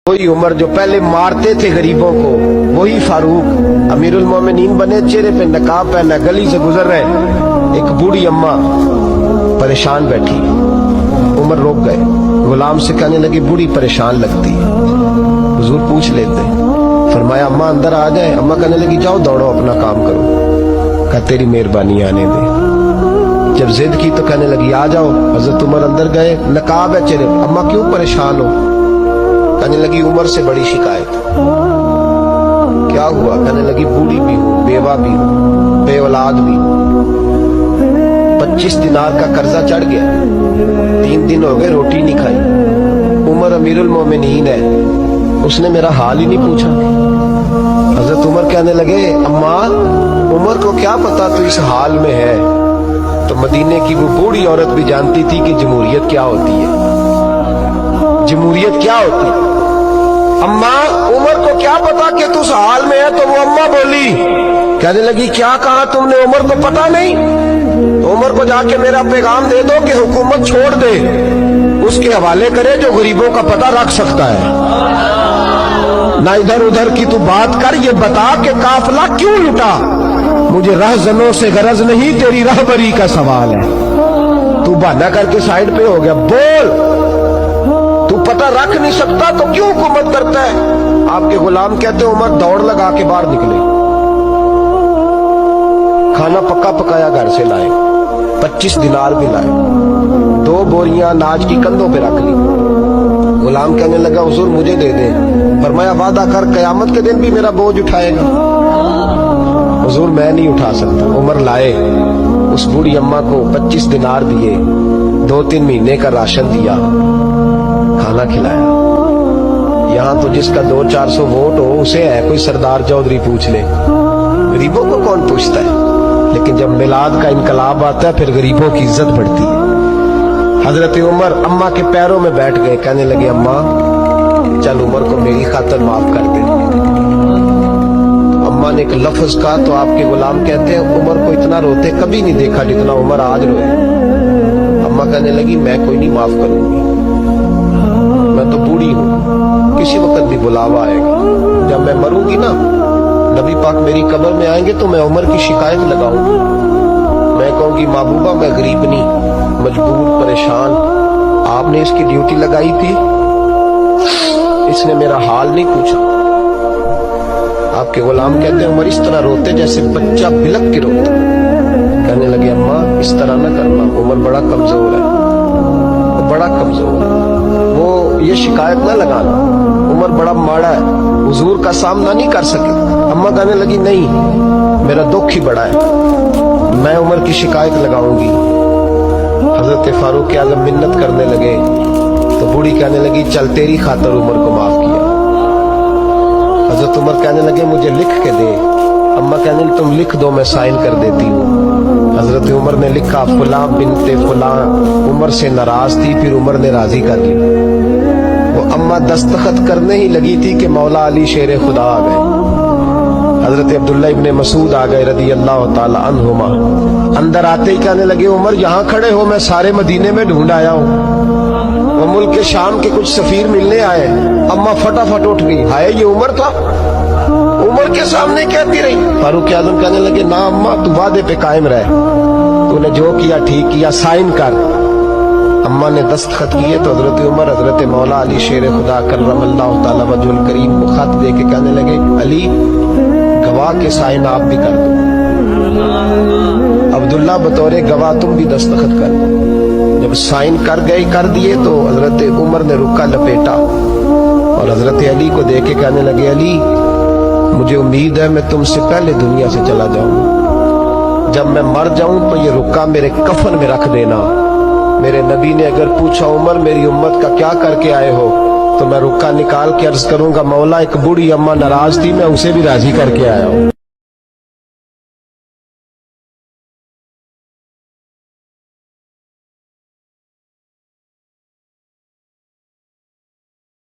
वही उमर जो पहले मारते थे गरीबों को, वही फारूक अमीरुल मोमिनीन बने, चेहरे पे नकाब पहना, गली से गुजर रहे, एक बूढ़ी अम्मा परेशान बैठी। उमर रोक गए, गुलाम से कहने लगी बूढ़ी परेशान लगती है, हुजूर पूछ लेते। फरमाया अम्मा अंदर आ जाए। अम्मा कहने लगी जाओ दौड़ो अपना काम करो। कहा तेरी मेहरबानी आने दे। जब जिद की तो कहने लगी आ जाओ। हजरत उमर अंदर गए, नकाब है चेहरे। अम्मा क्यों परेशान हो? कहने लगी उमर से बड़ी शिकायत। क्या हुआ? कहने लगी बूढ़ी भी हूँ, बेवा भी हूँ, बे औलाद भी हूँ, 25 दिनार का कर्जा चढ़ गया, 3 दिन हो गए रोटी नहीं खाई। उमर अमीरुल मोमिनीन है, उसने मेरा हाल ही नहीं पूछा। हजरत उमर कहने लगे अम्मा उमर को क्या पता तू इस हाल में है। तो मदीने की वो बूढ़ी औरत भी जानती थी कि जमहूरियत क्या होती है, जमहूरियत क्या होती है। अम्मा उमर को क्या पता कि तू उस हाल में है। तो वो अम्मा बोली, कहने लगी क्या कहा तुमने? उमर को पता नहीं? तो उमर को जाके मेरा पैगाम दे दो कि हुकूमत छोड़ दे, उसके हवाले करे जो गरीबों का पता रख सकता है। ना इधर उधर की तू बात कर, ये बता कि काफिला क्यों लुटा। मुझे रहजनों से गरज नहीं, तेरी रहबरी का सवाल है। तू बहाना करके साइड पे हो गया, बोल। तू पता रख नहीं सकता तो क्यों हुकूमत करता है? आपके गुलाम कहते उमर दौड़ लगा के बाहर निकले, खाना पक्का पकाया घर से लाए, 25 दिनार भी लाए, 2 बोरियां अनाज की कंधों पे रख ली। गुलाम कहने लगा हुजूर मुझे दे दे। फरमाया वादा कर कयामत के दिन भी मेरा बोझ उठाएगा। हुजूर मैं नहीं उठा सकता। उमर लाए, उस बूढ़ी अम्मा को 25 दिनार दिए, 2-3 महीने का राशन दिया, खाना खिलाया। यहाँ तो जिसका 200-400 वोट हो उसे है कोई सरदार चौधरी पूछ ले, गरीबों को कौन पूछता है। लेकिन जब मिलाद का इनकलाब आता है फिर गरीबों की इज्जत बढ़ती है। हजरत उमर अम्मा के पैरों में बैठ गए, कहने लगे अम्मा चल उमर को मेरी खातिर माफ कर दे। अम्मा ने एक लफ्ज कहा तो आपके गुलाम कहते हैं उमर को इतना रोते कभी नहीं देखा जितना उमर आज रोए। अम्मा कहने लगी मैं कोई नहीं माफ करूंगी, मैं तो बूढ़ी हूं, किसी वक्त भी बुलावा आएगा। जब मैं मरूंगी ना, नबी पाक मेरी कब्र में आएंगे तो मैं उमर की शिकायत लगाऊंगी। मैं कहूंगी महबूबा मैं गरीब नहीं, मजबूर, परेशान, आपने इसकी ड्यूटी लगाई थी, इसने मेरा हाल नहीं पूछा। आपके गुलाम कहते हैं उमर इस तरह रोते जैसे बच्चा बिलक के रोता। कहने लगे अम्मा इस तरह ना करना, उमर बड़ा कमजोर है, बड़ा कमजोर है, वो ये शिकायत ना लगाना, उमर बड़ा माड़ा है, हुजूर का सामना नहीं कर सके। अम्मा कहने लगी नहीं मेरा दुख ही बड़ा है, मैं उमर की शिकायत लगाऊंगी। हजरत फारूक आज़म मिन्नत करने लगे तो बूढ़ी कहने लगी चल तेरी खातर उमर को माफ किया। हजरत उमर कहने लगे मुझे लिख के दे। अम्मा कहने लगी तुम लिख दो मैं साइन कर देती हूँ। हजरत उमर ने लिखा फुलां बिनते फुलां उमर से नाराज थी, फिर उमर ने राजी कर ली। वो अम्मा दस्तखत करने ही लगी थी कि मौला अली शेर खुदा आ गए। हजरत अब्दुल्ला इब्ने मसूद आ गए रदी अल्लाह ताला अन्हुमा। अंदर आते ही कहने लगे उमर यहाँ खड़े हो, मैं सारे मदीने में ढूंढ आया हूँ, वो मुल्क के शाम के कुछ सफीर मिलने आए। अम्मा फटाफट उठ गई, हाय ये उमर था, उमर के सामने कहती रही। फारूक आज़म कहने लगे ना अम्मा तू वादे पे कायम रहे, तूने जो किया ठीक किया, साइन कर। अम्मा ने दस्तखत किए तो हजरत उमर हजरत मौला अली शेर खुदा करमल्लाहु ताला वजहुल करीम को खत दे के कहने लगे अली गवाह के साइन आप भी कर दो, अब्दुल्ला बतौरे गवाह तुम भी दस्तखत कर दो। जब साइन कर दिए तो हजरत उमर ने रुक्का लपेटा और हजरत अली को देख के कहने लगे अली मुझे उम्मीद है मैं तुमसे पहले दुनिया से चला जाऊं, जब मैं मर जाऊं तो ये रुक्का मेरे कफन में रख देना। मेरे नबी ने अगर पूछा उमर मेरी उम्मत का क्या करके आए हो, तो मैं रुक्का निकाल के अर्ज करूंगा मौला एक बूढ़ी अम्मा नाराज थी, मैं उसे भी राजी करके आया हूं।